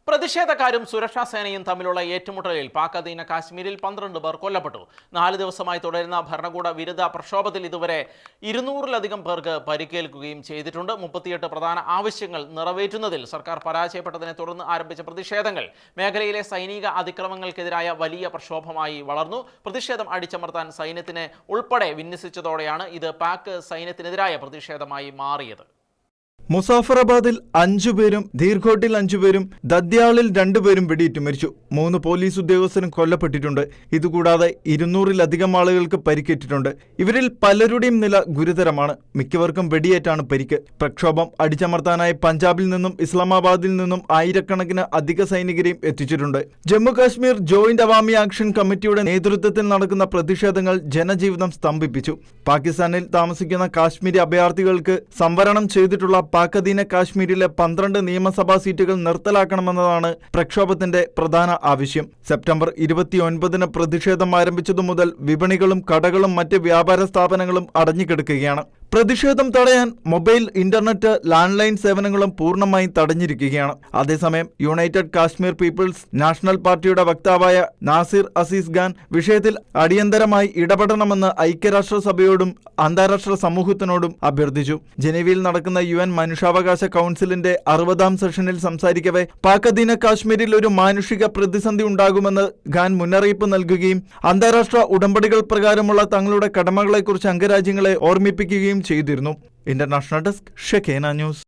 പ്രതിഷേധക്കാരും സുരക്ഷാ സേനയും തമ്മിലുള്ള ഏറ്റുമുട്ടലിൽ പാക് അധീന കാശ്മീരിൽ 12 പേർ കൊല്ലപ്പെട്ടു. 4 ദിവസമായി തുടരുന്ന ഭരണകൂട വിരുദ്ധ പ്രക്ഷോഭത്തിൽ ഇതുവരെ 200-ലധികം പേർക്ക് പരിക്കേൽക്കുകയും ചെയ്തിട്ടുണ്ട്. 38 പ്രധാന ആവശ്യങ്ങൾ നിറവേറ്റുന്നതിൽ സർക്കാർ പരാജയപ്പെട്ടതിനെ തുടർന്ന് ആരംഭിച്ച പ്രതിഷേധങ്ങൾ മേഖലയിലെ സൈനിക അതിക്രമങ്ങൾക്കെതിരായ വലിയ പ്രക്ഷോഭമായി വളർന്നു. പ്രതിഷേധം അടിച്ചമർത്താൻ സൈന്യത്തിനെ ഉൾപ്പെടെ വിന്യസിച്ചതോടെയാണ് ഇത് പാക് സൈന്യത്തിനെതിരായ പ്രതിഷേധമായി മാറിയത്. മുസാഫറാബാദിൽ 5 പേരും ധീർഘോട്ടിൽ 5 പേരും ദദ്യാളിൽ 2 പേരും വെടിയേറ്റ് മരിച്ചു. 3 പോലീസ് ഉദ്യോഗസ്ഥരും കൊല്ലപ്പെട്ടിട്ടുണ്ട്. ഇതുകൂടാതെ 200-ലധികം ആളുകൾക്ക് പരിക്കേറ്റിട്ടുണ്ട്. ഇവരിൽ പലരുടെയും നില ഗുരുതരമാണ്. മിക്കവർക്കും വെടിയേറ്റാണ് പരിക്ക്. പ്രക്ഷോഭം അടിച്ചമർത്താനായി പഞ്ചാബിൽ നിന്നും ഇസ്ലാമാബാദിൽ നിന്നും ആയിരക്കണക്കിന് അധിക സൈനികരെയും എത്തിച്ചിട്ടുണ്ട്. ജമ്മു കാശ്മീർ ജോയിന്റ് അവാമി ആക്ഷൻ കമ്മിറ്റിയുടെ നേതൃത്വത്തിൽ നടക്കുന്ന പ്രതിഷേധങ്ങൾ ജനജീവിതം സ്തംഭിപ്പിച്ചു. പാകിസ്ഥാനിൽ താമസിക്കുന്ന കാശ്മീരി അഭയാർത്ഥികൾക്ക് സംവരണം ചെയ്തിട്ടുള്ള പാക് അധീന കാശ്മീരിലെ 12 നിയമസഭാ സീറ്റുകൾ നിർത്തലാക്കണമെന്നതാണ് പ്രക്ഷോഭത്തിന്റെ പ്രധാന ആവശ്യം. സെപ്റ്റംബർ 29-ന് പ്രതിഷേധം ആരംഭിച്ചതു മുതൽ വിപണികളും കടകളും മറ്റ് വ്യാപാര സ്ഥാപനങ്ങളും അടഞ്ഞുകിടക്കുകയാണ്. പ്രതിഷേധം തടയാൻ മൊബൈൽ, ഇന്റർനെറ്റ്, ലാൻഡ് ലൈൻ സേവനങ്ങളും പൂർണ്ണമായും തടഞ്ഞിരിക്കുകയാണ്. അതേസമയം യുണൈറ്റഡ് കാശ്മീർ പീപ്പിൾസ് നാഷണൽ പാർട്ടിയുടെ വക്താവായ നാസിർ അസീസ് ഖാൻ വിഷയത്തിൽ അടിയന്തരമായി ഇടപെടണമെന്ന് ഐക്യരാഷ്ട്രസഭയോടും അന്താരാഷ്ട്ര സമൂഹത്തിനോടും അഭ്യർത്ഥിച്ചു. ജനീവയിൽ നടക്കുന്ന UN മനുഷ്യാവകാശ കൗൺസിലിന്റെ 60ാം സെഷനിൽ സംസാരിക്കവെ പാക് അധീന കാശ്മീരിൽ ഒരു മാനുഷിക പ്രതിസന്ധി ഉണ്ടാകുമെന്ന് ഖാൻ മുന്നറിയിപ്പ് നൽകുകയും അന്താരാഷ്ട്ര ഉടമ്പടികൾ പ്രകാരമുള്ള തങ്ങളുടെ കടമകളെക്കുറിച്ച് അംഗരാജ്യങ്ങളെ ഓർമ്മിപ്പിക്കുകയും ചെയ്തിരുന്നു. International desk, Shekinah news.